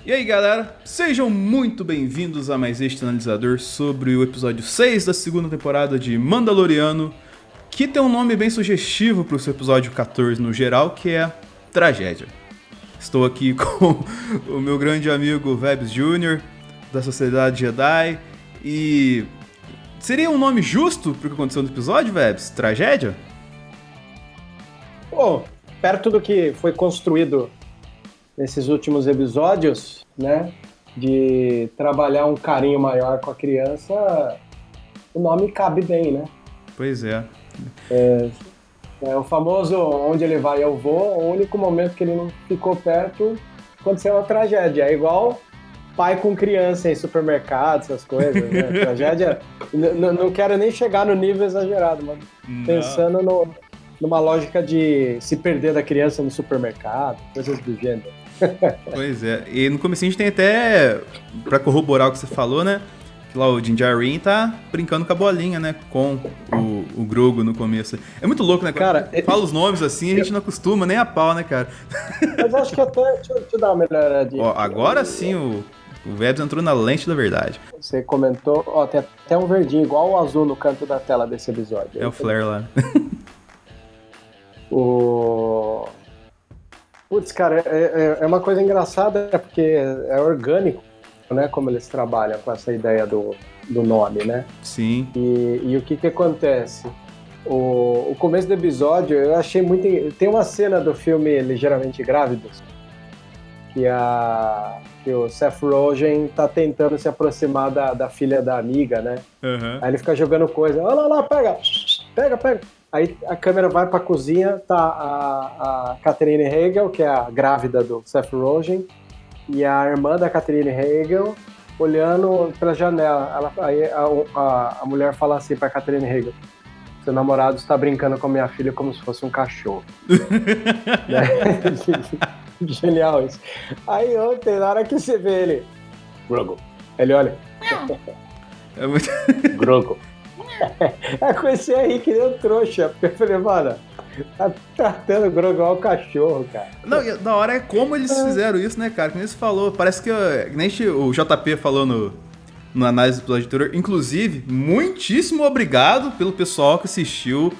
E aí galera, sejam muito bem-vindos a mais este analisador sobre o episódio 6 da segunda temporada de Mandaloriano, que tem um nome bem sugestivo para o seu episódio 14 no geral, que é Tragédia. Estou aqui com o meu grande amigo Vebs Jr., da Sociedade Jedi, e seria um nome justo para o que aconteceu no episódio, Vebs? Tragédia? Pô, perto do que foi construído nesses últimos episódios, né, de trabalhar um carinho maior com a criança, o nome cabe bem, né? Pois é. É o famoso onde ele vai eu vou, o único momento que ele não ficou perto aconteceu uma tragédia. É igual pai com criança em supermercado, essas coisas, né? Tragédia, não quero nem chegar no nível exagerado, mas pensando numa lógica de se perder da criança no supermercado, coisas do gênero. Pois é, e no começo a gente tem até, pra corroborar o que você falou, né, que lá o Din Djarin tá brincando com a bolinha, né, com o Grogu no começo. É muito louco, né, cara? Fala os nomes assim, a gente não acostuma nem a pau, né, cara? Mas acho que até, deixa eu dar uma melhoradinha. Ó, agora sim o Vebs entrou na lente da verdade. Você comentou, ó, tem até um verdinho igual o azul no canto da tela desse episódio. É o Flare lá. Putz, cara, é uma coisa engraçada porque é orgânico, né, como eles trabalham com essa ideia do nome, né? Sim. E o que acontece? O começo do episódio eu achei muito... Tem uma cena do filme Ligeiramente Grávidos que o Seth Rogen tá tentando se aproximar da filha da amiga, né? Uhum. Aí ele fica jogando coisa. Olha lá, pega! Aí a câmera vai pra cozinha, tá a Catherine Hegel, que é a grávida do Seth Rogen, e a irmã da Catherine Hegel olhando pela janela. Aí a mulher fala assim pra Catherine Hegel: seu namorado está brincando com a minha filha como se fosse um cachorro. Né? Genial isso. Aí ontem, na hora que você vê ele, Grogu, ele olha. É muito... Grogu. Eu comecei a rir que nem um trouxa, porque eu falei, mano, tá tratando o Grogu igual o cachorro, cara. Não, e da hora é como eles fizeram isso, né, cara? Como você falou, parece que nem o JP falou no análise do episódio anterior. Inclusive, muitíssimo obrigado pelo pessoal que assistiu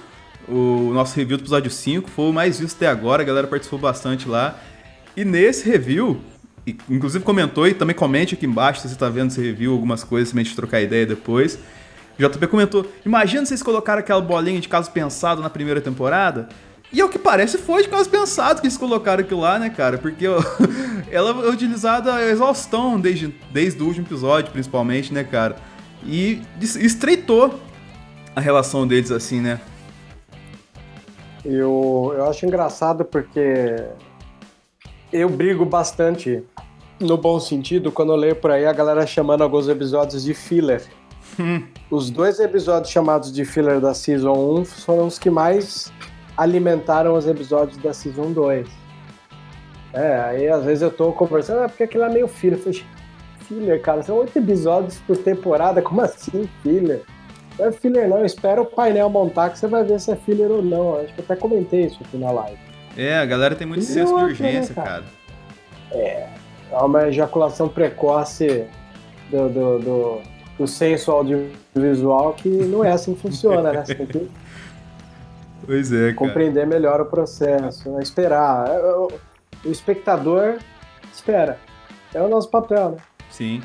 o nosso review do episódio 5. Foi o mais visto até agora, a galera participou bastante lá. E nesse review, inclusive comentou e também comente aqui embaixo se você tá vendo esse review, algumas coisas, pra gente trocar ideia depois. O JP comentou: imagina se vocês colocaram aquela bolinha de caso pensado na primeira temporada. E ao que parece foi de caso pensado que eles colocaram aquilo lá, né, cara? Porque ela é utilizada a exaustão desde o último episódio, principalmente, né, cara? E estreitou a relação deles assim, né? Eu acho engraçado porque eu brigo bastante, no bom sentido, quando eu leio por aí a galera chamando alguns episódios de filler. Os 2 episódios chamados de filler da Season 1 foram os que mais alimentaram os episódios da Season 2. Aí às vezes eu tô conversando, porque aquilo é meio filler. Eu falei, filler, cara, são 8 episódios por temporada, como assim filler? Não é filler não, espera o painel montar que você vai ver se é filler ou não. Acho que eu até comentei isso aqui na live. A galera tem muito senso de urgência, né, cara? É uma ejaculação precoce do senso audiovisual que não é assim que funciona, né? Você tem que Pois é, cara. Compreender melhor o processo, né? Esperar. O espectador espera. É o nosso papel, né? Sim.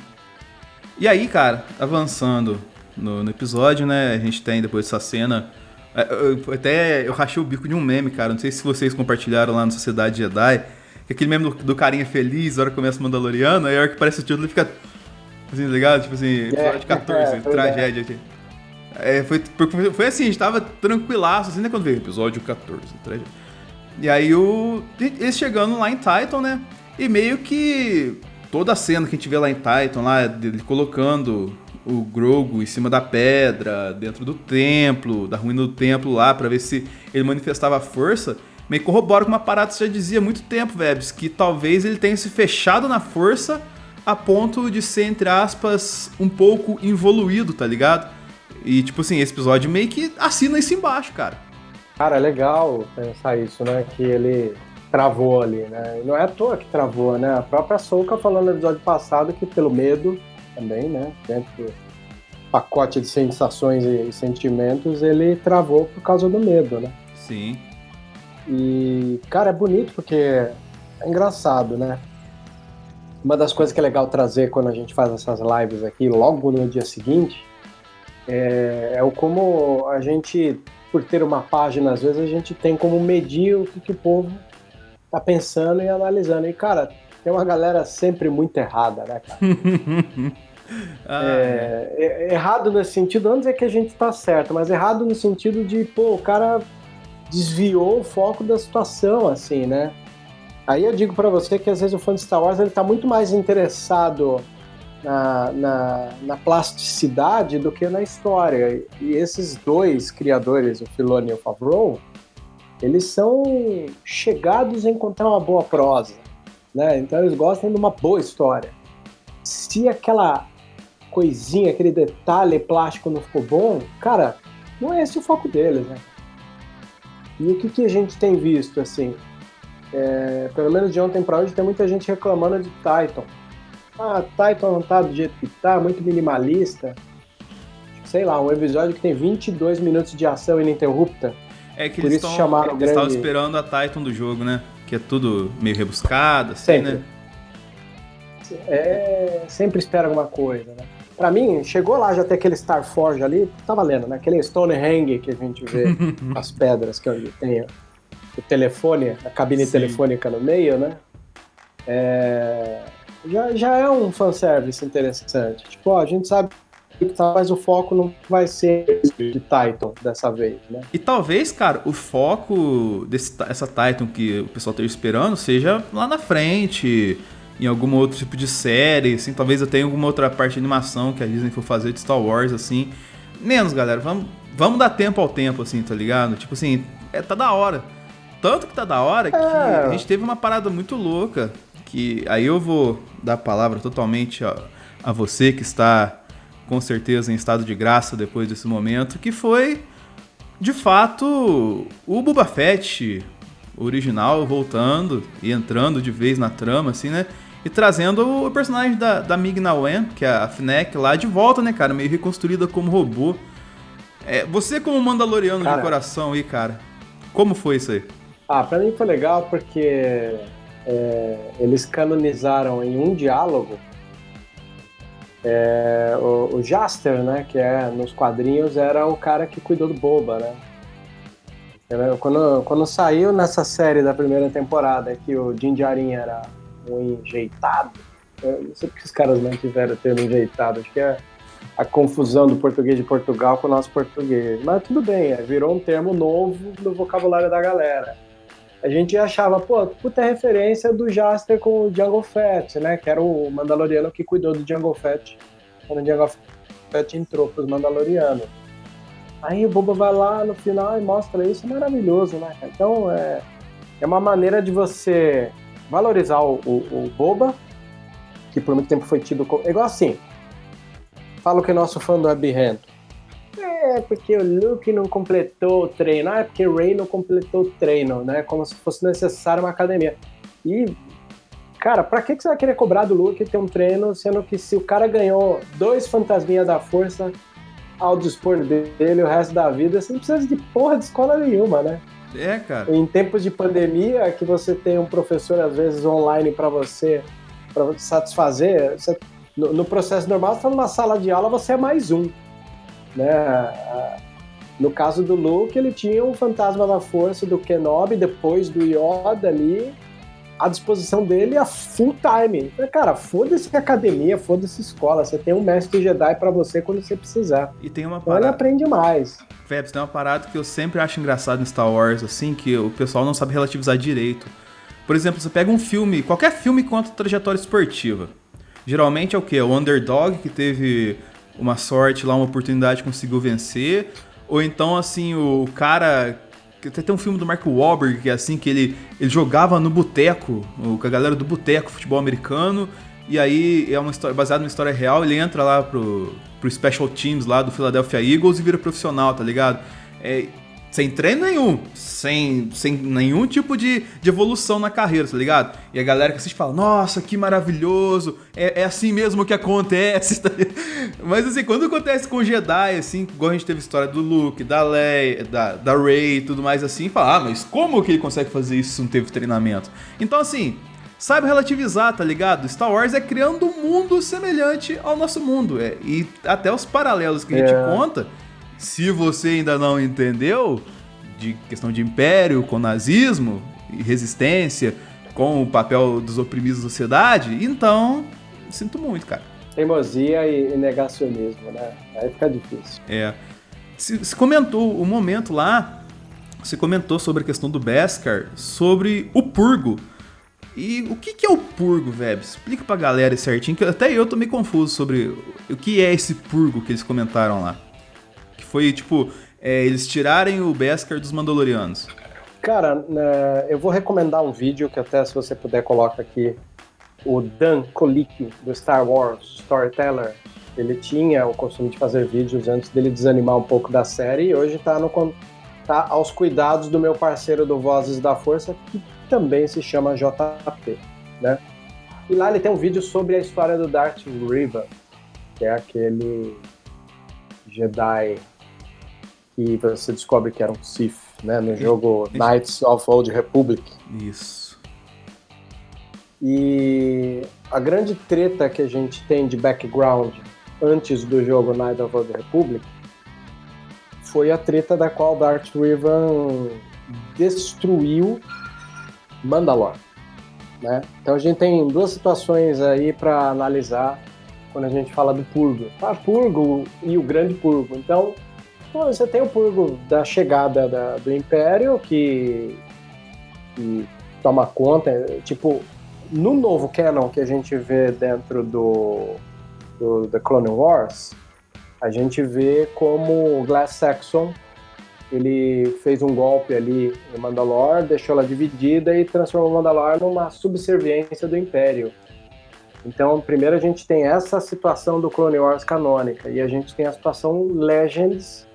E aí, cara, avançando no episódio, né? A gente tem depois essa cena. Eu rachei o bico de um meme, cara. Não sei se vocês compartilharam lá na Sociedade Jedi. Que aquele meme do carinha feliz, na hora que começa o Mandaloriano, aí a hora que aparece o título ele fica assim, ligado? Tipo assim, episódio 14, tragédia aqui. Foi assim, a gente tava tranquilaço, assim, né? Quando veio episódio 14, tragédia. E aí eles chegando lá em Titan, né? E meio que toda a cena que a gente vê lá em Titan, lá, dele colocando o Grogu em cima da pedra, dentro do templo, da ruína do templo lá, pra ver se ele manifestava a força, meio que corrobora com uma parada que você já dizia há muito tempo, Vebs, que talvez ele tenha se fechado na força a ponto de ser, entre aspas, um pouco involuído, tá ligado? E, tipo assim, esse episódio meio que assina isso embaixo, cara. Cara, é legal pensar isso, né? Que ele travou ali, né? E não é à toa que travou, né? A própria Ahsoka falou no episódio passado que pelo medo também, né? Dentro do pacote de sensações e sentimentos, ele travou por causa do medo, né? Sim. E, cara, é bonito porque é engraçado, né? Uma das coisas que é legal trazer quando a gente faz essas lives aqui, logo no dia seguinte, é o como a gente, por ter uma página, às vezes a gente tem como medir o que o povo tá pensando e analisando. E, cara, tem uma galera sempre muito errada, né, cara? Errado nesse sentido, não dizer que a gente tá certo, mas errado no sentido de, pô, o cara desviou o foco da situação, assim, né? Aí eu digo pra você que às vezes o fã de Star Wars ele tá muito mais interessado na plasticidade do que na história. E esses dois criadores, o Filoni e o Favreau, eles são chegados a encontrar uma boa prosa, né? Então eles gostam de uma boa história. Se aquela coisinha, aquele detalhe plástico não ficou bom, cara, não é esse o foco deles, né? E o que a gente tem visto, assim? Pelo menos de ontem pra hoje, tem muita gente reclamando de Titan. Titan não tá do jeito que tá, muito minimalista. Sei lá, um episódio que tem 22 minutos de ação ininterrupta. É que Por eles isso chamaram estavam grande... esperando a Titan do jogo, né? Que é tudo meio rebuscado, assim, Sempre. né? Sempre espera alguma coisa, né? Pra mim, chegou lá já ter aquele Starforge ali, tá valendo, né? Aquele Stonehenge que a gente vê, as pedras que tem o telefone, a cabine telefônica no meio, né? Já é um fanservice interessante. Tipo, a gente sabe que tá, mas o foco não vai ser de Titan dessa vez, né? E talvez, cara, o foco dessa Titan que o pessoal esteja esperando seja lá na frente, em algum outro tipo de série, assim, talvez eu tenha alguma outra parte de animação que a Disney for fazer de Star Wars, assim. Menos, galera, vamos dar tempo ao tempo, assim, tá ligado? Tipo assim, tá da hora. Tanto que tá da hora que a gente teve uma parada muito louca, que aí eu vou dar a palavra totalmente a você que está com certeza em estado de graça depois desse momento, que foi, de fato, o Boba Fett original voltando e entrando de vez na trama, assim, né? E trazendo o personagem da Ming-Na Wen, que é a Fennec, lá de volta, né, cara? Meio reconstruída como robô. Você como mandaloriano de coração aí, cara, como foi isso aí? Pra mim foi legal porque eles canonizaram em um diálogo o Jaster, né, que nos quadrinhos era o cara que cuidou do Boba, né? Quando saiu nessa série da primeira temporada que o Din Djarin era um enjeitado, eu não sei porque os caras não tiveram termo enjeitado, acho que é a confusão do português de Portugal com o nosso português, mas tudo bem, virou um termo novo no vocabulário da galera. A gente achava, puta referência do Jaster com o Jango Fett, né? Que era o Mandaloriano que cuidou do Jango Fett quando o Jango Fett entrou pros Mandalorianos. Aí o Boba vai lá no final e mostra isso, é maravilhoso, né? Então é uma maneira de você valorizar o Boba, que por muito tempo foi tido como... É igual assim, falo que nosso fã é birrento. Porque o Luke não completou o treino. É porque o Rey não completou o treino, né? Como se fosse necessário uma academia. E, cara, pra que você vai querer cobrar do Luke ter um treino, sendo que se o cara ganhou 2 fantasminhas da força ao dispor dele o resto da vida, você não precisa de porra de escola nenhuma, né? Cara. Em tempos de pandemia, que você tem um professor, às vezes, online pra você satisfazer, no processo normal, você tá numa sala de aula, você é mais um. Né? No caso do Luke, ele tinha um fantasma da força do Kenobi, depois do Yoda ali, à disposição dele a full time. Cara, foda-se academia, foda-se escola, você tem um mestre Jedi pra você quando você precisar. E tem uma então ele aprende mais. Febs, tem uma parada que eu sempre acho engraçado em Star Wars, assim, que o pessoal não sabe relativizar direito. Por exemplo, você pega um filme, qualquer filme conta trajetória esportiva. Geralmente é o quê? O underdog que teve uma sorte lá, uma oportunidade, conseguiu vencer, ou então, assim, o cara... Até tem um filme do Mark Wahlberg, que é assim, que ele jogava no boteco, com a galera do boteco, futebol americano, e aí é uma história baseada numa história real, ele entra lá pro Special Teams lá do Philadelphia Eagles e vira profissional, tá ligado? Sem treino nenhum, sem nenhum tipo de evolução na carreira, tá ligado? E a galera que assiste fala, nossa, que maravilhoso, é assim mesmo que acontece, tá ligado? Mas assim, quando acontece com Jedi, assim, igual a gente teve a história do Luke, da Leia, da Rey e tudo mais assim, fala, mas como que ele consegue fazer isso se não teve treinamento? Então assim, sabe relativizar, tá ligado? Star Wars é criando um mundo semelhante ao nosso mundo, e até os paralelos que a gente conta. Se você ainda não entendeu, de questão de império com nazismo e resistência, com o papel dos oprimidos da sociedade, então, sinto muito, cara. Teimosia e negacionismo, né? Aí fica difícil. Você comentou o momento lá, você comentou sobre a questão do Beskar, sobre o Purgo. E o que é o Purgo, velho? Explica pra galera certinho, que até eu tô meio confuso sobre o que é esse Purgo que eles comentaram lá. Foi, tipo, eles tirarem o Beskar dos Mandalorianos. Cara, eu vou recomendar um vídeo que até, se você puder, coloca aqui. O Dan Colicchio, do Star Wars Storyteller, ele tinha o costume de fazer vídeos antes dele desanimar um pouco da série, e hoje tá aos cuidados do meu parceiro do Vozes da Força, que também se chama JP, né? E lá ele tem um vídeo sobre a história do Darth Revan, que é aquele Jedi que você descobre que era um Sith, né, no jogo Knights of Old Republic. Isso. E a grande treta que a gente tem de background antes do jogo Knights of Old Republic foi a treta da qual Darth Revan destruiu Mandalore, né? Então a gente tem duas situações aí para analisar quando a gente fala do Purgo. Purgo e o Grande Purgo. Então, você tem o Purgo da chegada do Império, que toma conta, tipo, no novo canon que a gente vê dentro do The Clone Wars, a gente vê como o Glass Saxon, ele fez um golpe ali em Mandalore, deixou ela dividida e transformou Mandalore numa subserviência do Império. Então, primeiro a gente tem essa situação do Clone Wars canônica, e a gente tem a situação Legends,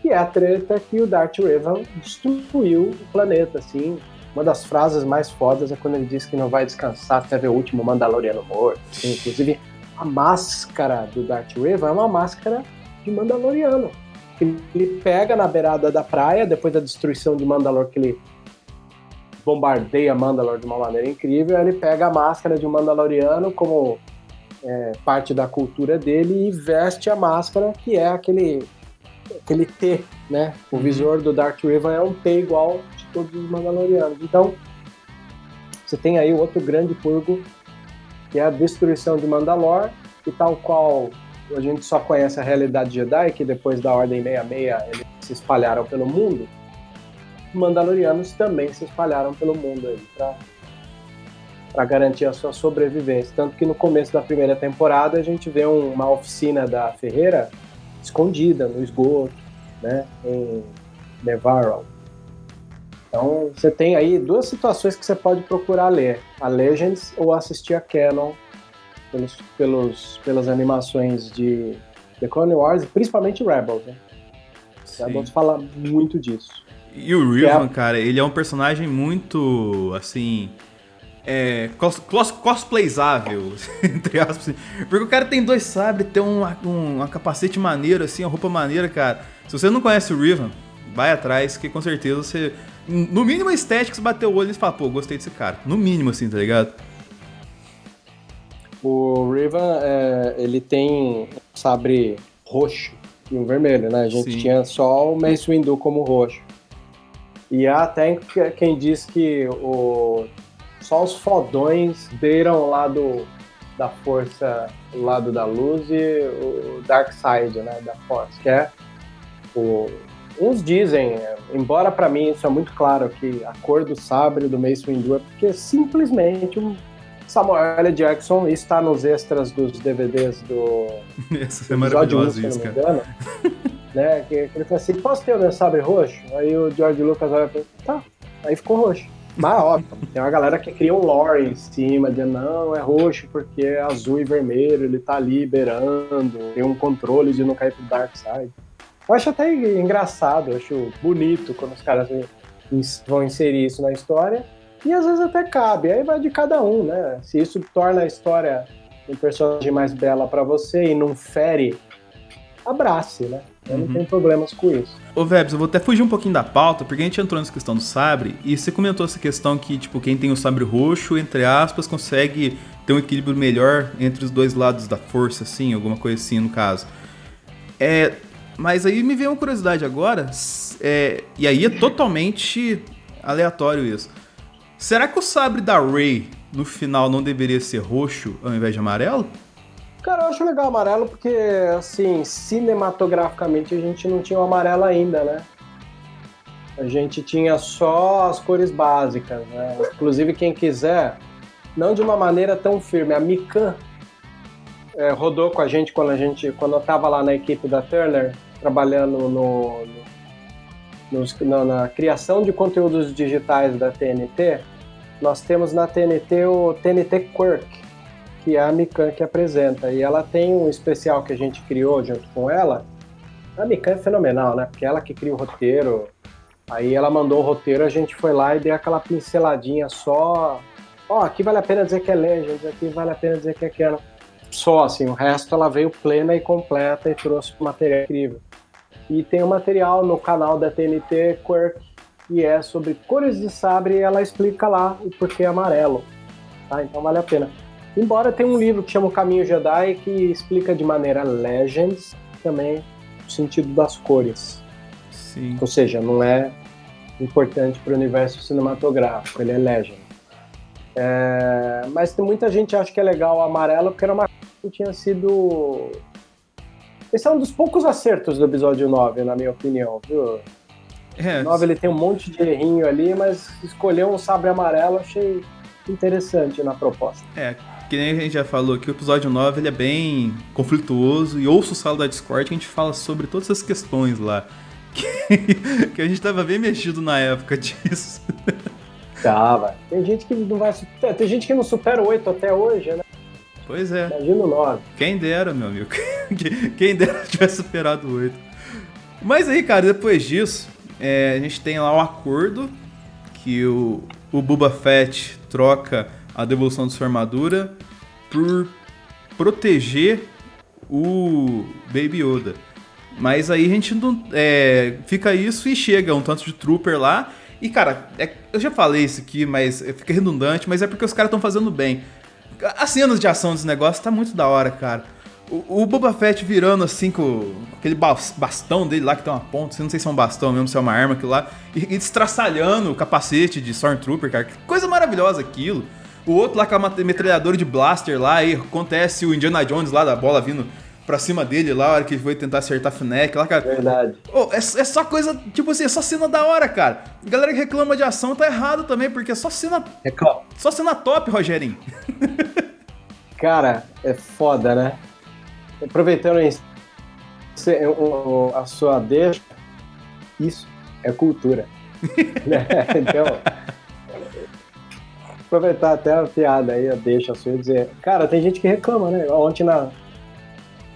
que é a treta que o Darth Revan destruiu o planeta, assim. Uma das frases mais fodas é quando ele diz que não vai descansar até ver o último Mandaloriano morto. Assim. Inclusive, a máscara do Darth Revan é uma máscara de Mandaloriano. Ele pega na beirada da praia, depois da destruição de Mandalore, que ele bombardeia Mandalore de uma maneira incrível, ele pega a máscara de um Mandaloriano como parte da cultura dele e veste a máscara, que é aquele T, né? O visor do Darth Revan é um T igual de todos os Mandalorianos. Então, você tem aí o outro grande purgo, que é a destruição de Mandalore, e tal qual a gente só conhece a realidade Jedi, que depois da Ordem 66 eles se espalharam pelo mundo, Mandalorianos também se espalharam pelo mundo aí para garantir a sua sobrevivência. Tanto que no começo da primeira temporada a gente vê uma oficina da Ferreira escondida no esgoto, né, em Nevarro. Então você tem aí duas situações que você pode procurar ler: a Legends ou assistir a Canon pelas animações de The Clone Wars, principalmente Rebels, né? Rebels fala muito disso. E o Revan, cara, ele é um personagem muito, assim, cosplayzável, entre aspas. Porque o cara tem 2 sabres, tem um capacete maneiro, assim, uma roupa maneira, cara. Se você não conhece o Revan, vai atrás, que com certeza você, no mínimo a estética, você bater o olho e fala, pô, gostei desse cara. No mínimo, assim, tá ligado? O Revan, ele tem um sabre roxo e um vermelho, né? A gente tinha só o Mace Windu como roxo. E há até quem diz que só os fodões beiram o lado da força, o lado da luz, e o Dark Side, né, da Force, que é uns dizem, embora pra mim isso é muito claro, que a cor do sabre do Mace Windu é porque simplesmente o Samuel L. Jackson está nos extras dos DVDs do Essa é maravilhosa isso, cara. Né, que ele falou assim, posso ter o meu sabre roxo? Aí o George Lucas olha pra ele, tá, aí ficou roxo. Mas óbvio, tem uma galera que cria um lore em cima, dizendo, não, é roxo porque é azul e vermelho, ele tá ali beirando, tem um controle de não cair pro Dark Side. Eu acho até engraçado, eu acho bonito quando os caras vão inserir isso na história, e às vezes até cabe, aí vai de cada um, né? Se isso torna a história um personagem mais bela pra você e não fere, abrace, né? Eu não tenho problemas com isso. Ô, Vebs, eu vou até fugir um pouquinho da pauta, porque a gente entrou nessa questão do sabre, e você comentou essa questão que, tipo, quem tem o sabre roxo, entre aspas, consegue ter um equilíbrio melhor entre os dois lados da força, assim, alguma coisa assim, no caso. Mas aí me veio uma curiosidade agora, e aí é totalmente aleatório isso. Será que o sabre da Rey, no final, não deveria ser roxo ao invés de amarelo? Cara, eu acho legal o amarelo porque, assim, cinematograficamente a gente não tinha o amarelo ainda, né? A gente tinha só as cores básicas, né? Inclusive, quem quiser, não de uma maneira tão firme, a Mikan rodou com a gente quando eu tava lá na equipe da Turner, trabalhando na criação de conteúdos digitais da TNT. Nós temos na TNT o TNT Quirk, que é a Mikan que apresenta, e ela tem um especial que a gente criou junto com ela. A Mikan é fenomenal, né? Porque ela que cria o roteiro, aí ela mandou o roteiro, a gente foi lá e deu aquela pinceladinha só, aqui vale a pena dizer que é Legends, aqui vale a pena dizer que é Canon. Só assim, o resto ela veio plena e completa e trouxe um material incrível. E tem um material no canal da TNT Quirk, que é sobre cores de sabre, e ela explica lá o porquê amarelo, tá? Então vale a pena. Embora tenha um livro que chama O Caminho Jedi, que explica de maneira Legends também o sentido das cores. Sim. Ou seja, não é importante para o universo cinematográfico, ele é Legend. Mas tem muita gente que acha que é legal o amarelo, porque era uma coisa que tinha sido... Esse é um dos poucos acertos do episódio 9, na minha opinião, viu? O 9 ele tem um monte de errinho ali, mas escolher um sabre amarelo achei interessante na proposta. Que nem a gente já falou que o episódio 9 ele é bem conflituoso, e ouça o Sala da Discord que a gente fala sobre todas essas questões lá. Que a gente tava bem mexido na época disso. Tava. Tem gente que não vai. Tem gente que não supera o 8 até hoje, né? Pois é. Imagina o 9. Quem dera, meu amigo. Quem dera tivesse superado o 8. Mas aí, cara, depois disso, a gente tem lá o acordo que o Boba Fett troca a devolução de sua armadura por proteger o Baby Yoda. Mas aí a gente não, fica isso e chega um tanto de trooper lá. E, cara, eu já falei isso aqui, mas fica redundante, mas é porque os caras estão fazendo bem. As cenas de ação desse negócio tá muito da hora, cara. O Boba Fett virando assim com aquele bastão dele lá que tem uma ponta, não sei se é um bastão mesmo, se é uma arma aquilo lá, e estraçalhando o capacete de Stormtrooper, cara. Que coisa maravilhosa aquilo. O outro lá com a metralhadora de blaster lá, e acontece o Indiana Jones lá da bola vindo pra cima dele lá, a hora que ele foi tentar acertar a Fennec lá, cara. Verdade. É só coisa, tipo assim, é só cena da hora, cara. A galera que reclama de ação tá errado também, porque é só cena... Só cena top, Rogerinho. Cara, é foda, né? Aproveitando a sua deixa, isso é cultura. Então, aproveitar até a piada aí, a deixa sua e dizer, cara, tem gente que reclama, né? Ontem na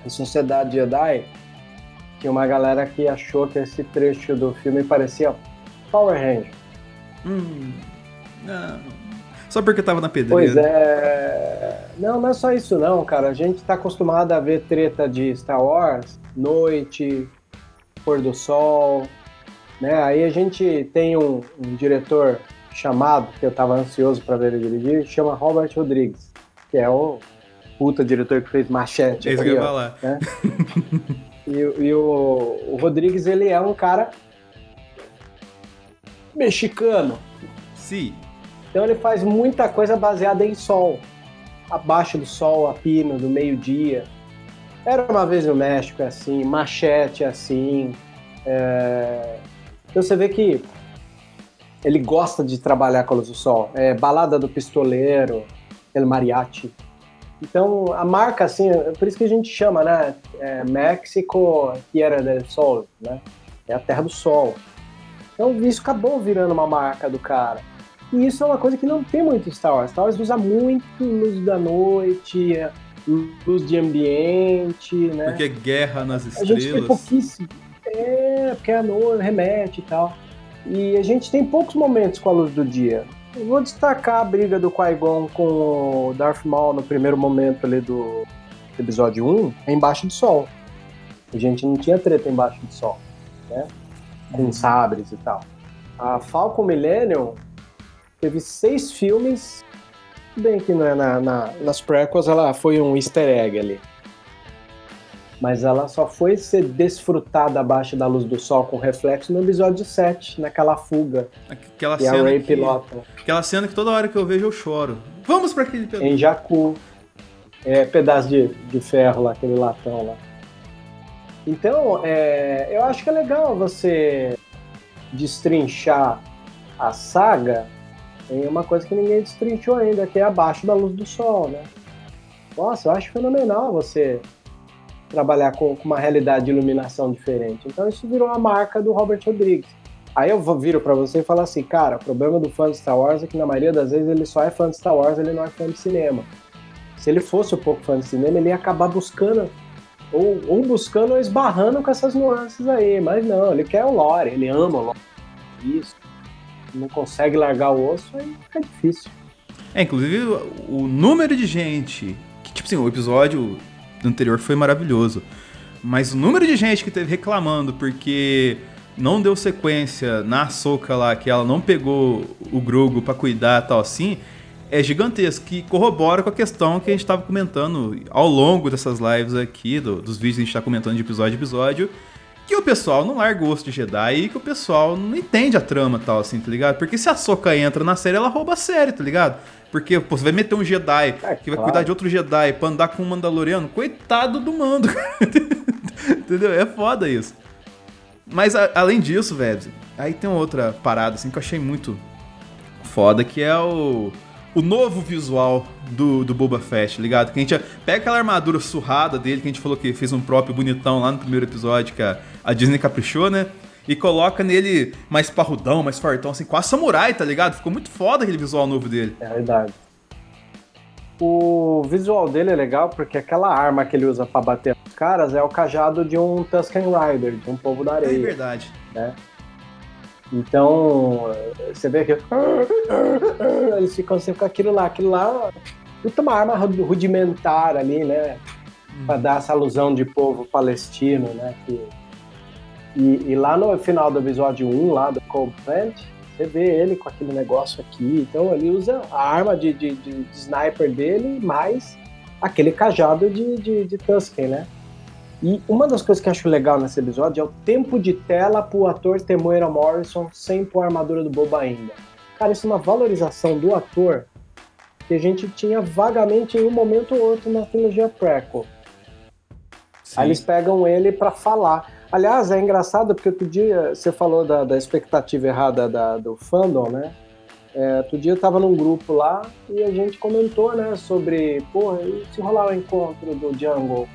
Sociedade Jedi, tinha uma galera que achou que esse trecho do filme parecia Power Ranger. Não. Só porque tava na pedreira. Pois é. Não é só isso não, cara. A gente tá acostumado a ver treta de Star Wars, noite, pôr do sol, né? Aí a gente tem um diretor chamado, que eu tava ansioso pra ver ele dirigir, chama Robert Rodrigues, que é o puta diretor que fez Machete. É isso que eu ia falar. Né? E o Rodrigues, ele é um cara mexicano. Sim. Então ele faz muita coisa baseada em sol. Abaixo do sol, a pino, do meio-dia. Era uma vez no México, é assim. Machete, é assim. Então você vê que ele gosta de trabalhar com a luz do sol. Balada do Pistoleiro, El Mariachi. Então a marca, assim, por isso que a gente chama, né? México Tierra del Sol, né? É a terra do sol. Então isso acabou virando uma marca do cara. E isso é uma coisa que não tem muito em Star Wars. Star Wars usa muito luz da noite, luz de ambiente, né? Porque guerra nas estrelas. A gente tem pouquíssimo. Porque a noite remete e tal. E a gente tem poucos momentos com a luz do dia. Eu vou destacar a briga do Qui-Gon com o Darth Maul no primeiro momento ali do episódio 1, embaixo do sol. A gente não tinha treta embaixo do sol, né? Com sabres e tal. A Falcon Millennium teve 6 filmes, bem que não é nas prequels ela foi um easter egg ali. Mas ela só foi ser desfrutada abaixo da luz do sol com reflexo no episódio 7, naquela fuga. Aquela que a Rey pilota. Aquela cena que toda hora que eu vejo eu choro. Vamos pra aquele pedaço. Em Jakku. Pedaço de ferro lá, aquele latão lá. Então, eu acho que é legal você destrinchar a saga em uma coisa que ninguém destrinchou ainda, que é abaixo da luz do sol, né? Nossa, eu acho fenomenal você trabalhar com uma realidade de iluminação diferente. Então isso virou a marca do Robert Rodrigues. Aí eu viro pra você e falo assim, cara, o problema do fã de Star Wars é que na maioria das vezes ele só é fã de Star Wars, ele não é fã de cinema. Se ele fosse um pouco fã de cinema, ele ia acabar buscando, ou buscando ou esbarrando com essas nuances aí, mas não, ele quer o lore, ele ama o lore. Isso. Não consegue largar o osso, aí fica difícil. Inclusive o número de gente, que tipo assim, o episódio anterior foi maravilhoso, mas o número de gente que teve reclamando porque não deu sequência na Ahsoka lá, que ela não pegou o Grogu pra cuidar e tal assim, é gigantesco, que corrobora com a questão que a gente tava comentando ao longo dessas lives aqui, dos vídeos que a gente tá comentando de episódio em episódio, que o pessoal não larga o osso de Jedi e que o pessoal não entende a trama e tal assim, tá ligado? Porque se a Ahsoka entra na série, ela rouba a série, tá ligado? Porque, pô, você vai meter um Jedi que vai cuidar de outro Jedi pra andar com um Mandaloriano, coitado do Mando, entendeu? É foda isso. Mas, além disso, velho, aí tem outra parada, assim, que eu achei muito foda, que é o novo visual do Boba Fett, ligado? Que a gente pega aquela armadura surrada dele, que a gente falou que fez um próprio bonitão lá no primeiro episódio, que a Disney caprichou, né? E coloca nele mais parrudão, mais fortão, assim, quase samurai, tá ligado? Ficou muito foda aquele visual novo dele. É verdade. O visual dele é legal porque aquela arma que ele usa pra bater nos caras é o cajado de um Tusken Rider, de um povo da areia. É verdade. Né? Então, você vê que eles ficam sempre com aquilo lá, uma arma rudimentar ali, né? Pra dar essa alusão de povo palestino, né? E lá no final do episódio 1, lá do Cobb Vanth, você vê ele com aquele negócio aqui. Então ele usa a arma de sniper dele mais aquele cajado de Tusken, né? E uma das coisas que eu acho legal nesse episódio é o tempo de tela pro ator Temuera Morrison sem pôr a armadura do Boba ainda. Cara, isso é uma valorização do ator que a gente tinha vagamente em um momento ou outro na trilogia prequel. Sim. Aí eles pegam ele pra falar. Aliás, é engraçado porque outro dia você falou da expectativa errada do fandom, né? Outro dia eu tava num grupo lá e a gente comentou, né, sobre, porra, e se rolar o encontro do Jungle,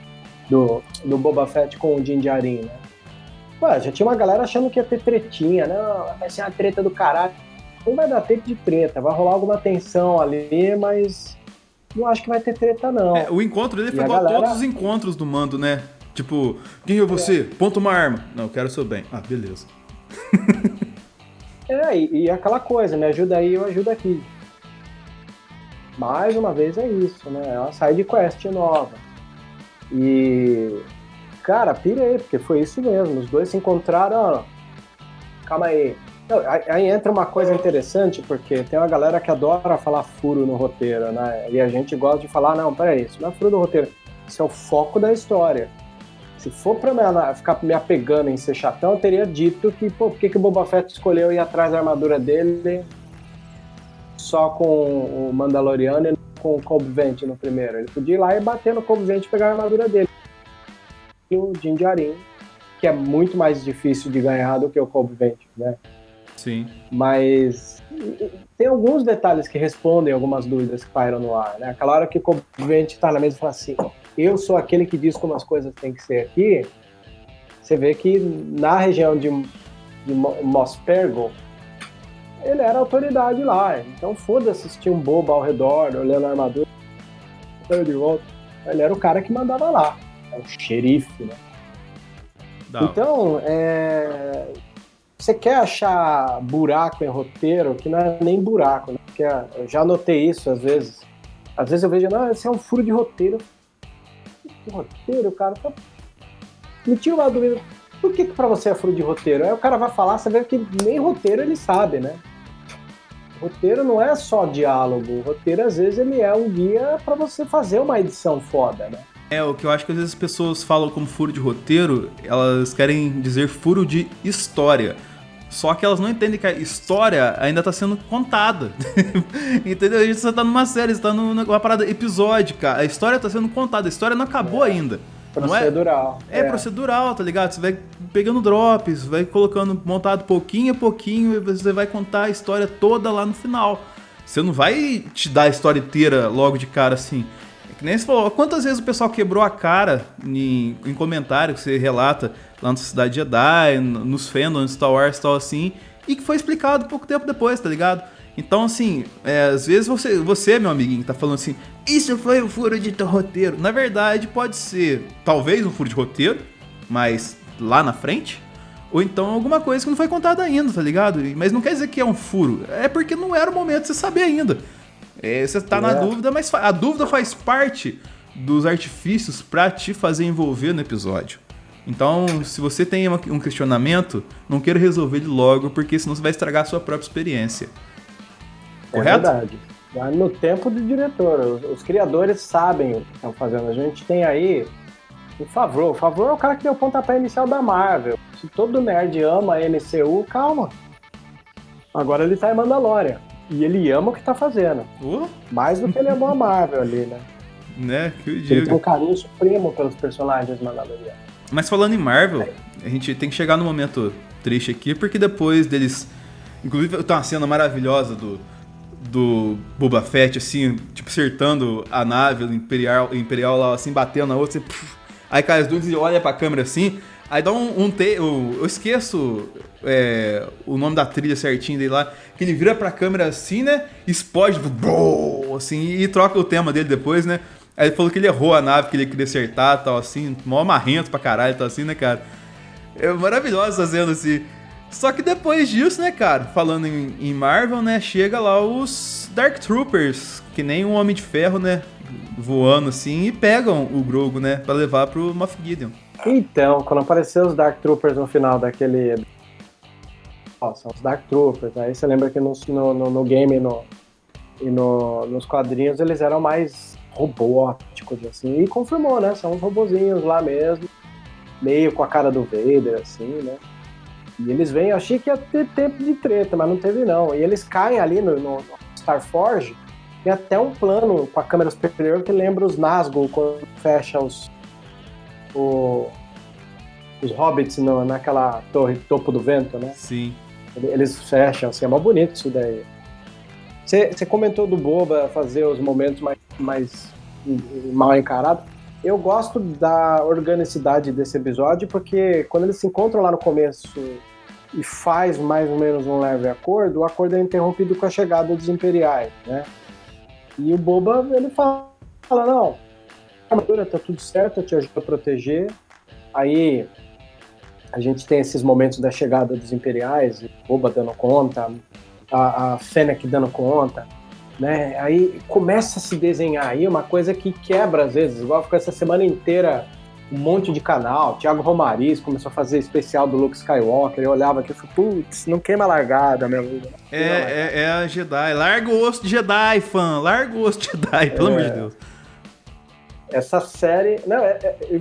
do Boba Fett com o Din Djarin, né? Ué, já tinha uma galera achando que ia ter tretinha, né? Vai ser uma treta do caralho. Não vai dar tempo de treta, vai rolar alguma tensão ali, mas não acho que vai ter treta, não. O encontro dele foi igual a todos os encontros do Mando, né? Tipo, quem é você? Ponta uma arma. Não, eu quero o seu bem. Ah, beleza. E aquela coisa, me ajuda aí, eu ajudo aqui. Mais uma vez é isso, né? É uma side quest nova. E, cara, pirei, porque foi isso mesmo. Os dois se encontraram. Calma aí. Aí entra uma coisa interessante, porque tem uma galera que adora falar furo no roteiro, né? E a gente gosta de falar, não, peraí, isso não é furo no roteiro. Isso é o foco da história. Se for pra ficar me apegando em ser chatão, eu teria dito que, pô, por que o Boba Fett escolheu ir atrás da armadura dele só com o Mandaloriano e não com o Cobb Vanth no primeiro? Ele podia ir lá e bater no Cobb Vanth e pegar a armadura dele. E o Din Djarin, que é muito mais difícil de ganhar do que o Cobb Vanth, né? Sim. Mas tem alguns detalhes que respondem algumas dúvidas que pairam no ar, né? Aquela hora que o Cobb Vanth tá na mesa e fala assim, eu sou aquele que diz como as coisas têm que ser aqui, você vê que na região de Mos Pergo, ele era autoridade lá. Então foda-se se tinha um bobo ao redor, olhando a armadura, de volta. Ele era o cara que mandava lá. É o xerife, né? Então, você quer achar buraco em roteiro, que não é nem buraco, né? Porque eu já notei isso às vezes. Às vezes eu vejo, não, esse é um furo de roteiro. Que roteiro, cara? Me tira uma dúvida. Por que pra você é furo de roteiro? Aí o cara vai falar, você vê que nem roteiro ele sabe, né? Roteiro não é só diálogo. O roteiro, às vezes, ele é um guia pra você fazer uma edição foda, né? O que eu acho que às vezes as pessoas falam como furo de roteiro, elas querem dizer furo de história. Só que elas não entendem que a história ainda tá sendo contada. Entendeu? A gente só tá numa série, você tá numa parada episódica. A história tá sendo contada, a história não acabou ainda. Procedural. É procedural, tá ligado? Você vai pegando drops, vai colocando, montado pouquinho a pouquinho, e você vai contar a história toda lá no final. Você não vai te dar a história inteira logo de cara assim. É que nem você falou, quantas vezes o pessoal quebrou a cara em comentário que você relata lá na Sociedade Jedi, nos fandoms, Star Wars e tal assim, e que foi explicado pouco tempo depois, tá ligado? Então, assim, às vezes você, meu amiguinho, tá falando assim, isso foi um furo de roteiro. Na verdade, pode ser, talvez um furo de roteiro, mas lá na frente, ou então alguma coisa que não foi contada ainda, tá ligado? Mas não quer dizer que é um furo, é porque não era o momento de você saber ainda. Você tá na dúvida, mas a dúvida faz parte dos artifícios pra te fazer envolver no episódio. Então, se você tem um questionamento, não queira resolver ele logo, porque senão você vai estragar a sua própria experiência. Correto? É verdade. Vai no tempo do diretor. Os criadores sabem o que estão fazendo. A gente tem aí o Favreau. O Favreau é o cara que deu o pontapé inicial da Marvel. Se todo nerd ama a MCU, calma. Agora ele tá em Mandalorian. E ele ama o que tá fazendo. Mais do que ele amou a Marvel ali, né? Né? Que eu digo. Ele tem um carinho supremo pelos personagens mandalorianos. Mas falando em Marvel, a gente tem que chegar no momento triste aqui, porque depois deles... Inclusive, tem uma cena maravilhosa do Boba Fett, assim, tipo, acertando a nave imperial lá, assim, batendo na outra, assim, aí cai as duas e olha pra câmera assim, aí dá eu esqueço o nome da trilha certinho dele lá, que ele vira pra câmera assim, né, explode, assim, e troca o tema dele depois, né, aí ele falou que ele errou a nave, que ele queria acertar, tal, assim, mó marrento pra caralho, tal, assim, né, cara. É maravilhoso fazendo assim. Só que depois disso, né, cara, falando em Marvel, né, chega lá os Dark Troopers, que nem um Homem de Ferro, né, voando assim, e pegam o Grogu, né, pra levar pro Moff Gideon. Então, quando apareceu os Dark Troopers no final daquele... são os Dark Troopers, aí você lembra que no game e nos quadrinhos eles eram mais robóticos, assim, e confirmou, né, são uns robozinhos lá mesmo, meio com a cara do Vader, assim, né. E eles vêm, eu achei que ia ter tempo de treta, mas não teve não. E eles caem ali no Starforge, tem até um plano com a câmera superior que lembra os Nazgûl, quando fecha os hobbits naquela torre topo do vento, né? Sim. Eles fecham, assim, é mó bonito isso daí. Você comentou do Boba fazer os momentos mais mal encarados. Eu gosto da organicidade desse episódio porque quando eles se encontram lá no começo e faz mais ou menos um leve acordo, o acordo é interrompido com a chegada dos Imperiais, né? E o Boba, ele fala, não, a armadura tá tudo certo, eu te ajudo a proteger. Aí a gente tem esses momentos da chegada dos Imperiais, o Boba dando conta, a Fennec dando conta, né? Aí começa a se desenhar aí uma coisa que quebra às vezes, igual ficou essa semana inteira um monte de canal, Thiago Romariz começou a fazer especial do Luke Skywalker, eu olhava aqui e falei, putz, não queima a largada, meu amigo. É a Jedi, larga o osso de Jedi, fã, larga o osso de Jedi, pelo amor de Deus. Essa série, não,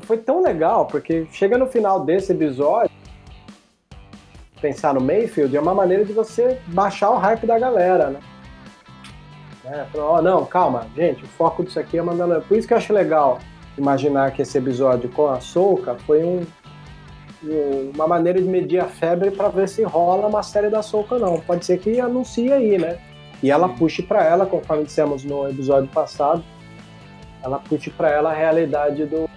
foi tão legal, porque chega no final desse episódio, pensar no Mayfield é uma maneira de você baixar o hype da galera, né? Não, calma, gente, o foco disso aqui é Mandalorian. Por isso que eu acho legal imaginar que esse episódio com a Ahsoka foi uma maneira de medir a febre para ver se rola uma série da Ahsoka ou não. Pode ser que anuncie aí, né? E ela puxe para ela, conforme dissemos no episódio passado, ela puxe para ela a realidade do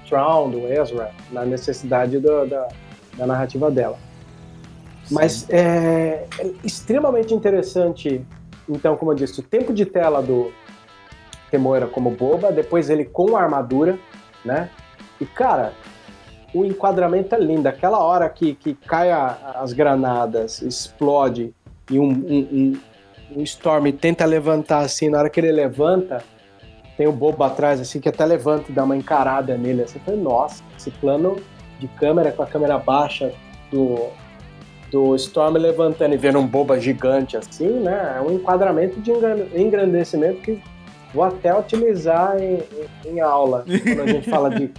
Thrawn, do Ezra, na necessidade da narrativa dela. Sim. Mas é extremamente interessante. Então, como eu disse, o tempo de tela do Temuera como Boba, depois ele com a armadura, né? E, cara, o enquadramento é lindo. Aquela hora que cai as granadas, explode e um Storm tenta levantar assim, na hora que ele levanta, tem o Bobo atrás, assim, que até levanta e dá uma encarada nele. Assim, foi, nossa, esse plano de câmera com a câmera baixa do Storm levantando e vendo um Boba gigante assim, né? É um enquadramento de engrandecimento que vou até utilizar em aula. Quando a gente fala de...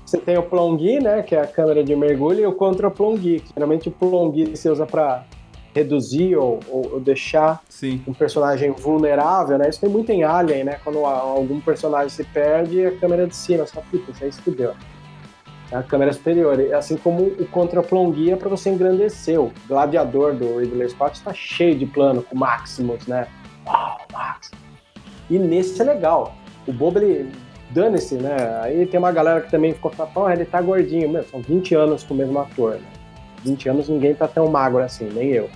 Você tem o Plongui, né? Que é a câmera de mergulho, e o Contra Plongui. Geralmente o Plongui você usa para reduzir ou deixar um personagem vulnerável, né? Isso tem muito em Alien, né? Quando algum personagem se perde, a câmera de cima, só puta, isso aí fudeu. É a câmera superior. Assim como o Contra-Plongui é para você engrandecer. O Gladiador do Ridley Scott está cheio de plano, com Maximus, né? Uau, Maximus. E nesse é legal. O Bobo, ele dane-se, né? Aí tem uma galera que também ficou falando, ele tá gordinho. Meu, são 20 anos com o mesmo ator, né? 20 anos ninguém tá tão magro assim, nem eu.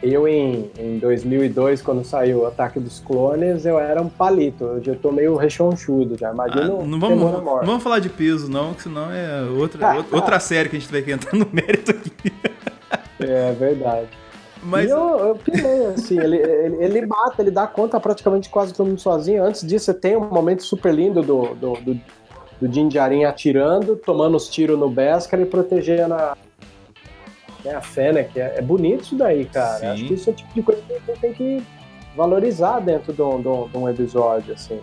Eu, em 2002, quando saiu o Ataque dos Clones, eu era um palito. Hoje eu tô meio rechonchudo já. Imagina não vamos falar de peso, não, que senão é outra série que a gente vai entrar no mérito aqui. É verdade. Mas... E eu pirei, assim, ele mata, ele dá conta praticamente quase todo mundo sozinho. Antes disso, você tem um momento super lindo do Din Djarin atirando, tomando os tiros no Beskar e protegendo a Fennec. É bonito isso daí, cara. Sim. Acho que isso é o tipo de coisa que a gente tem que valorizar dentro de um episódio, assim.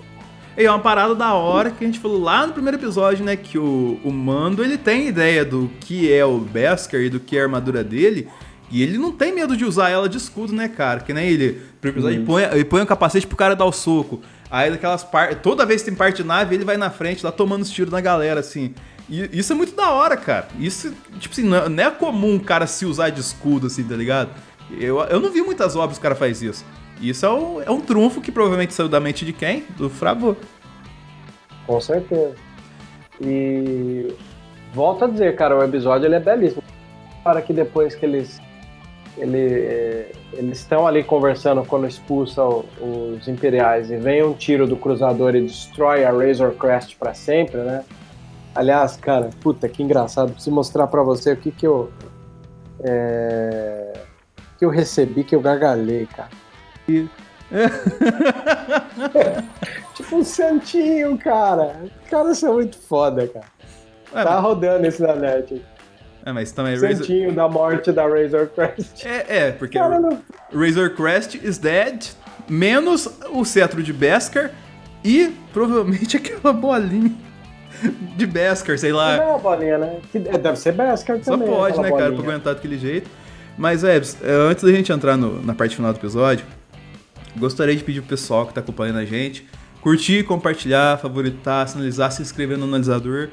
É uma parada da hora que a gente falou lá no primeiro episódio, né? Que o Mando, ele tem ideia do que é o Beskar e do que é a armadura dele. E ele não tem medo de usar ela de escudo, né, cara? Que nem ele, pro episódio, ele põe o capacete pro cara dar o soco. Aí daquelas partes, toda vez que tem parte de nave, ele vai na frente lá tomando os tiros na galera, assim. E isso é muito da hora, cara. Isso, tipo assim, não é comum um cara se usar de escudo, assim, tá ligado? Eu não vi muitas obras que o cara faz isso. E isso é um trunfo que provavelmente saiu da mente de quem? Do Favreau. Com certeza. E volto a dizer, cara, o episódio ele é belíssimo. Para que depois que eles estão ali conversando quando expulsa os Imperiais e vem um tiro do cruzador e destrói a Razor Crest pra sempre, né? Aliás, cara, puta, que engraçado. Preciso mostrar pra você o que eu recebi, que eu gargalhei, cara. Tipo um santinho, cara. Os caras são muito foda, cara. Tá rodando esse na net. Mas também santinho da morte da Razor Crest. Porque Razor Crest is dead, menos o cetro de Beskar e provavelmente aquela bolinha de Beskar, sei lá. Não é uma bolinha, né? Deve ser Beskar também. Só pode, né, cara, pra aguentar daquele jeito. Mas, antes da gente entrar na parte final do episódio, gostaria de pedir pro pessoal que tá acompanhando a gente curtir, compartilhar, favoritar, sinalizar, se inscrever no analisador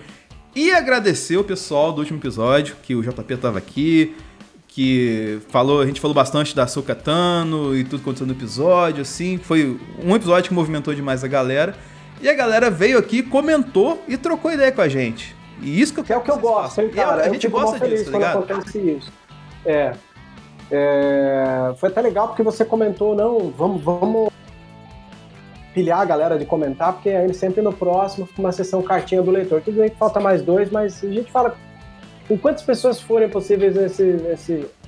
e agradecer o pessoal do último episódio, que o JP tava aqui, que a gente falou bastante da Ahsoka Tano e tudo que aconteceu no episódio, assim, foi um episódio que movimentou demais a galera. E a galera veio aqui, comentou e trocou ideia com a gente. E isso que é o que eu gosto, hein, cara? A gente gosta disso, tá ligado? Quando acontece isso. Foi até legal porque você comentou, não, vamos pilhar a galera de comentar, porque aí sempre no próximo fica uma sessão cartinha do leitor. Tudo bem que falta mais 2, mas a gente fala com quantas pessoas forem possíveis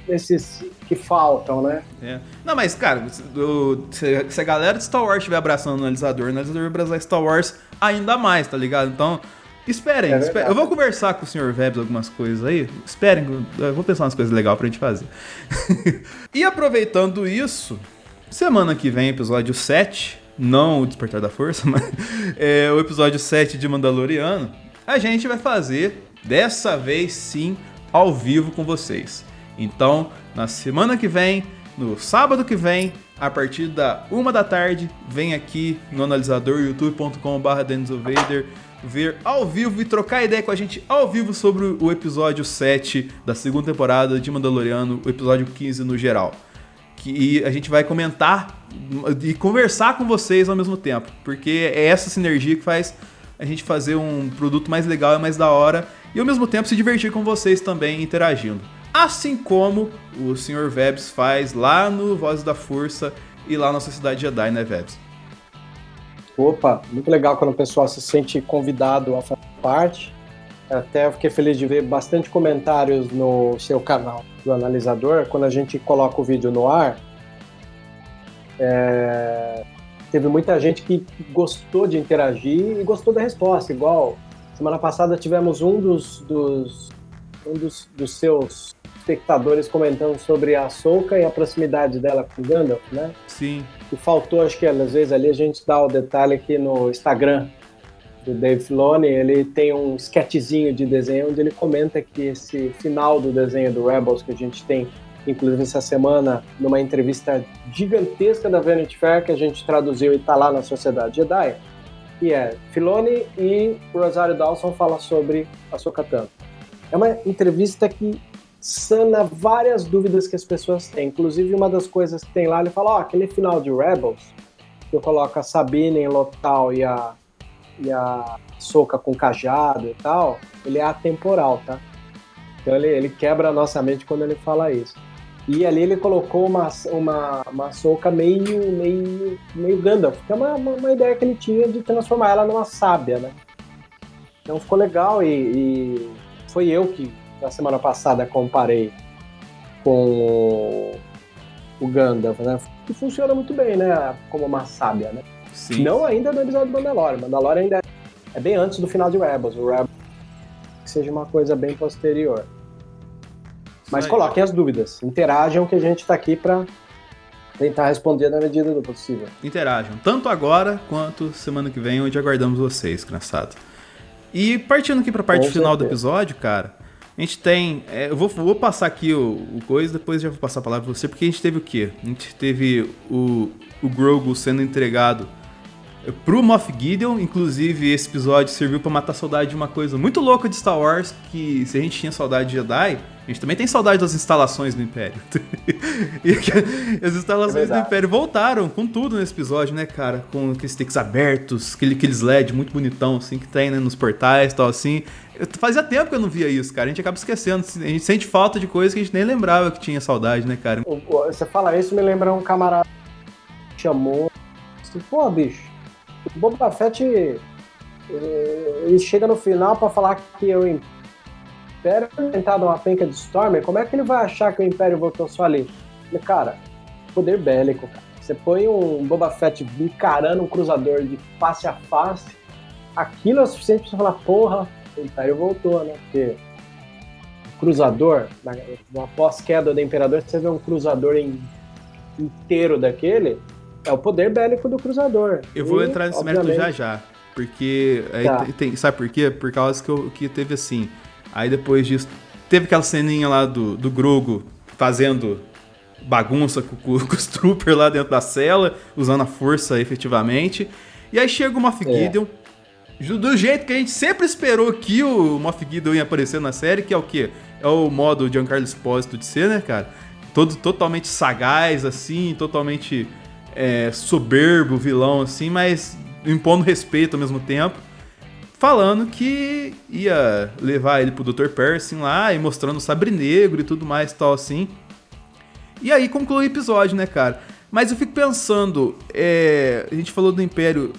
esses que faltam, né? Não, mas, cara, se a galera de Star Wars estiver abraçando o analisador vai abraçar Star Wars ainda mais, tá ligado? Então, esperem. Eu vou conversar com o Sr. Vebs algumas coisas aí. Esperem, eu vou pensar umas coisas legais pra gente fazer. E aproveitando isso, semana que vem, episódio 7, não o Despertar da Força, mas o episódio 7 de Mandaloriano, a gente vai fazer, dessa vez sim, ao vivo com vocês. Então, na semana que vem, no sábado que vem, a partir da 1 da tarde, vem aqui no analisador youtube.com/DenzelVader ver ao vivo e trocar ideia com a gente ao vivo sobre o episódio 7 da segunda temporada de Mandaloriano, o episódio 15 no geral. E a gente vai comentar e conversar com vocês ao mesmo tempo, porque é essa sinergia que faz a gente fazer um produto mais legal e mais da hora e ao mesmo tempo se divertir com vocês também interagindo. Assim como o Sr. Vebs faz lá no Vozes da Força e lá na Sociedade Jedi, né, Vebs? Opa, muito legal quando o pessoal se sente convidado a fazer parte. Até eu fiquei feliz de ver bastante comentários no seu canal do Analisador. Quando a gente coloca o vídeo no ar, teve muita gente que gostou de interagir e gostou da resposta. Igual, semana passada tivemos um dos seus espectadores comentando sobre a Ahsoka e a proximidade dela com o Gandalf, né? Sim. E faltou, acho que às vezes ali a gente dá o detalhe aqui no Instagram do Dave Filoni, ele tem um sketchzinho de desenho onde ele comenta que esse final do desenho do Rebels que a gente tem, inclusive essa semana, numa entrevista gigantesca da Vanity Fair que a gente traduziu e está lá na Sociedade Jedi, que é Filoni e Rosario Dawson falam sobre Ahsoka Tano. É uma entrevista que sana várias dúvidas que as pessoas têm. Inclusive, uma das coisas que tem lá, ele fala, aquele final de Rebels, que eu coloco a Sabine em Lothal e a Ahsoka com cajado e tal, ele é atemporal, tá? Então ele quebra a nossa mente quando ele fala isso. E ali ele colocou uma Ahsoka meio Gandalf, que é uma ideia que ele tinha de transformar ela numa sábia, né? Então ficou legal e foi eu que, na semana passada, comparei com o Gandalf, né? Que funciona muito bem, né? Como uma sábia, né? Sim. Não ainda no episódio do Mandalorian. Mandalorian ainda é bem antes do final de Rebels. O Rebels que seja uma coisa bem posterior. Mas coloquem as dúvidas. Interajam que a gente está aqui para tentar responder na medida do possível. Interajam. Tanto agora quanto semana que vem, onde aguardamos vocês, criançada. E partindo aqui para a parte final do episódio, cara, a gente tem... eu vou passar aqui o coisa, depois já vou passar a palavra para você, porque a gente teve o quê? A gente teve o Grogu sendo entregado pro Moff Gideon. Inclusive, esse episódio serviu pra matar saudade de uma coisa muito louca de Star Wars, que se a gente tinha saudade de Jedi, a gente também tem saudade das instalações do Império. E as instalações do Império voltaram com tudo nesse episódio, né, cara? Com aqueles sticks abertos, aqueles LED muito bonitão, assim, que tem, né, nos portais e tal, assim. Fazia tempo que eu não via isso, cara. A gente acaba esquecendo. A gente sente falta de coisas que a gente nem lembrava que tinha saudade, né, cara? Você fala isso, me lembra um camarada que chamou assim, pô, bicho, o Boba Fett ele chega no final pra falar que o Império foi inventado uma penca de Stormer, como é que ele vai achar que o Império voltou só ali? Cara, poder bélico, cara. Você põe um Boba Fett encarando um cruzador de face a face, aquilo é o suficiente pra você falar, porra, o Império voltou, né? Porque o cruzador, após queda do Imperador, você vê um cruzador inteiro daquele, é o poder bélico do cruzador. Eu vou entrar nesse mérito já, porque sabe por quê? Por causa que teve assim, aí depois disso, teve aquela ceninha lá do Grogu fazendo bagunça com os troopers lá dentro da cela, usando a força efetivamente, e aí chega o Moff Gideon, do jeito que a gente sempre esperou que o Moff Gideon ia aparecer na série, que é o quê? É o modo Giancarlo Esposito de ser, né, cara? Totalmente sagaz, assim, totalmente soberbo, vilão, assim, mas impondo respeito ao mesmo tempo, falando que ia levar ele pro Dr. Pershing lá e mostrando o sabre negro e tudo mais e tal, assim. E aí conclui o episódio, né, cara? Mas eu fico pensando, a gente falou do Império,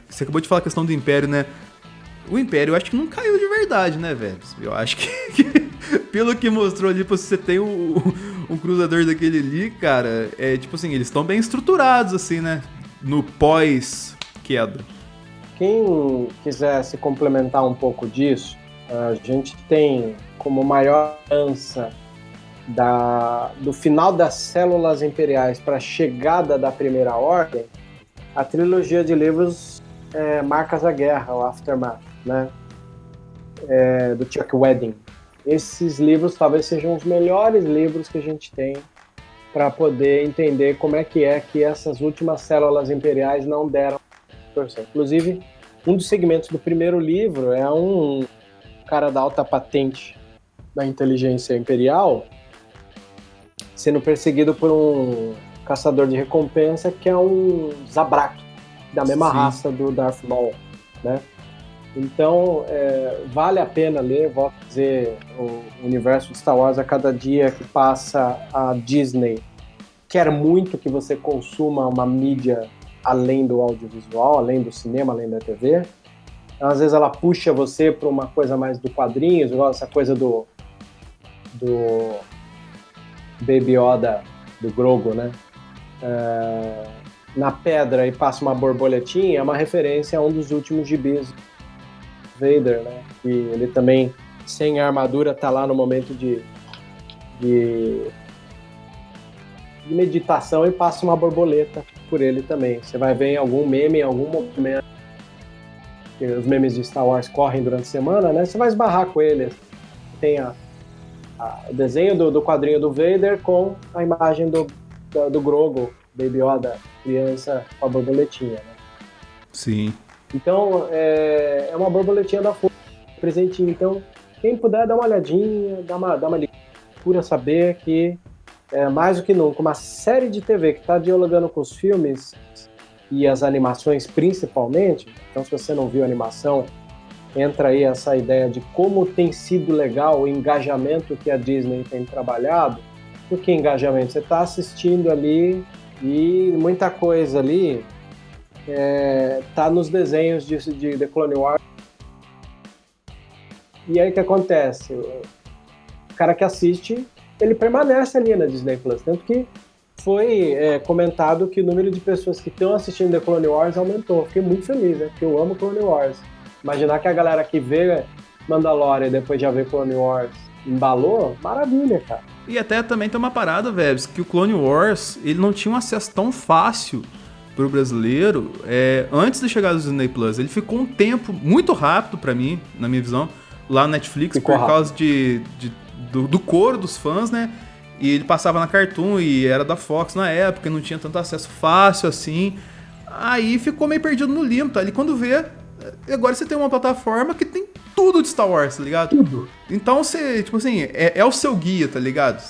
você acabou de falar a questão do Império, né? O Império eu acho que não caiu de verdade, né, velho? Eu acho que pelo que mostrou ali, você tem um cruzador daquele ali, cara, tipo assim, eles estão bem estruturados, assim, né? No pós-queda. Quem quiser se complementar um pouco disso, a gente tem como maior herança do final das células imperiais para a chegada da Primeira Ordem, a trilogia de livros Marcas da Guerra, o Aftermath, né? Do Chuck Wedding. Esses livros talvez sejam os melhores livros que a gente tem para poder entender como é que essas últimas células imperiais não deram torção. Inclusive, um dos segmentos do primeiro livro é um cara da alta patente da inteligência imperial sendo perseguido por um caçador de recompensa que é um Zabrak, da mesma raça do Darth Maul, né? Então, vale a pena ler, vou dizer, o universo de Star Wars a cada dia que passa. A Disney quer muito que você consuma uma mídia além do audiovisual, além do cinema, além da TV. Então, às vezes ela puxa você para uma coisa mais do quadrinhos, igual essa coisa do Baby Yoda, do Grogu, né? Na pedra e passa uma borboletinha, é uma referência a um dos últimos gibis do Vader, né? E ele também, sem a armadura, tá lá no momento de meditação e passa uma borboleta por ele também. Você vai ver em algum meme, em algum momento, que os memes de Star Wars correm durante a semana, né? Você vai esbarrar com ele. Tem o desenho do quadrinho do Vader com a imagem do Grogu, Baby Yoda, criança com a borboletinha, né? Sim. Então, é uma borboletinha da Força, presentinho. Então, quem puder, dá uma olhadinha, dá uma leitura, saber que, mais do que nunca, uma série de TV que está dialogando com os filmes e as animações principalmente. Então, se você não viu a animação, entra aí essa ideia de como tem sido legal o engajamento que a Disney tem trabalhado. Por que engajamento? Você está assistindo ali e muita coisa ali tá nos desenhos de The Clone Wars. E aí o que acontece? O cara que assiste, ele permanece ali na Disney Plus. Tanto que foi comentado que o número de pessoas que estão assistindo The Clone Wars aumentou. Fiquei muito feliz, né? Porque eu amo Clone Wars. Imaginar que a galera que vê Mandalorian e depois já vê Clone Wars embalou, maravilha, cara. E até também tem uma parada, Vebs, que o Clone Wars, ele não tinha um acesso tão fácil pro brasileiro antes de chegar do Disney Plus. Ele ficou um tempo muito rápido pra mim, na minha visão, lá no Netflix, por causa do coro dos fãs, né? E ele passava na Cartoon e era da Fox na época, não tinha tanto acesso fácil assim. Aí ficou meio perdido no limbo, tá? Ali quando vê, agora você tem uma plataforma que tem tudo de Star Wars, tá ligado? Tudo. Então você, tipo assim, é o seu guia, tá ligado?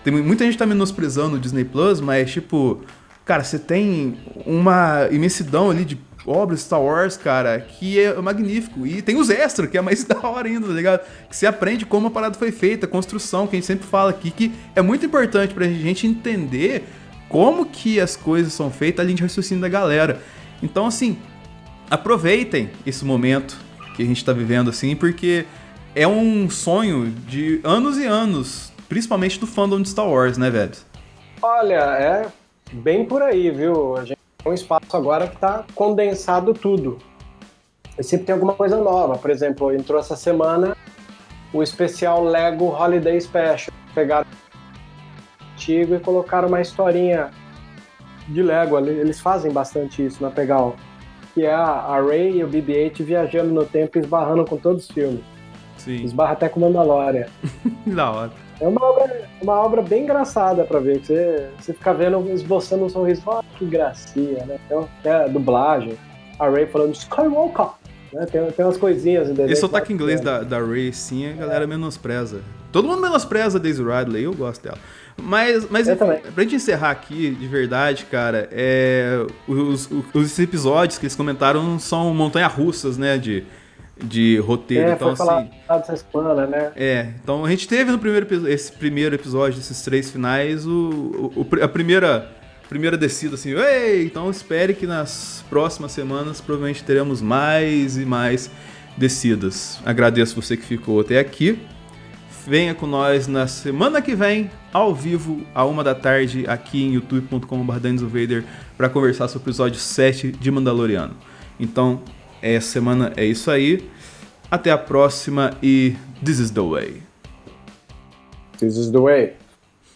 Tem muita gente que tá menosprezando o Disney Plus, mas tipo, cara, você tem uma imensidão ali de obras Star Wars, cara, que é magnífico. E tem os extras, que é mais da hora ainda, tá ligado? Que você aprende como a parada foi feita, a construção, que a gente sempre fala aqui, que é muito importante pra gente entender como que as coisas são feitas, a linha de raciocínio da galera. Então, assim, aproveitem esse momento que a gente tá vivendo, assim, porque é um sonho de anos e anos, principalmente do fandom de Star Wars, né, velho? Olha, é bem por aí, viu? A gente tem um espaço agora que tá condensado tudo. E sempre tem alguma coisa nova. Por exemplo, entrou essa semana o especial Lego Holiday Special. Pegaram o antigo e colocaram uma historinha de Lego. Eles fazem bastante isso, né? Pegar que é a Rey e o BB-8 viajando no tempo e esbarrando com todos os filmes. Sim. Esbarra até com Mandalorian. Da hora. É uma obra bem engraçada pra ver. Você fica vendo, esboçando um sorriso. Oh, que gracinha, né? Então, a dublagem. A Rey falando Skywalker. Né? Tem umas coisinhas. Esse sotaque inglês da Rey, sim, a galera menospreza. Todo mundo menospreza a Daisy Ridley, eu gosto dela. Mas pra gente encerrar aqui, de verdade, cara, os episódios que eles comentaram são montanha-russas, né, de roteiro. Então, foi assim, dessa semana, né? Então a gente teve esse primeiro episódio desses 3 finais, a primeira descida, assim, então espere que nas próximas semanas provavelmente teremos mais e mais descidas. Agradeço você que ficou até aqui. Venha com nós na semana que vem, ao vivo, à 13h, aqui em youtube.com/DanielsVader, para conversar sobre o episódio 7 de Mandaloriano. Então, essa semana é isso aí. Até a próxima e This is the way. This is the way.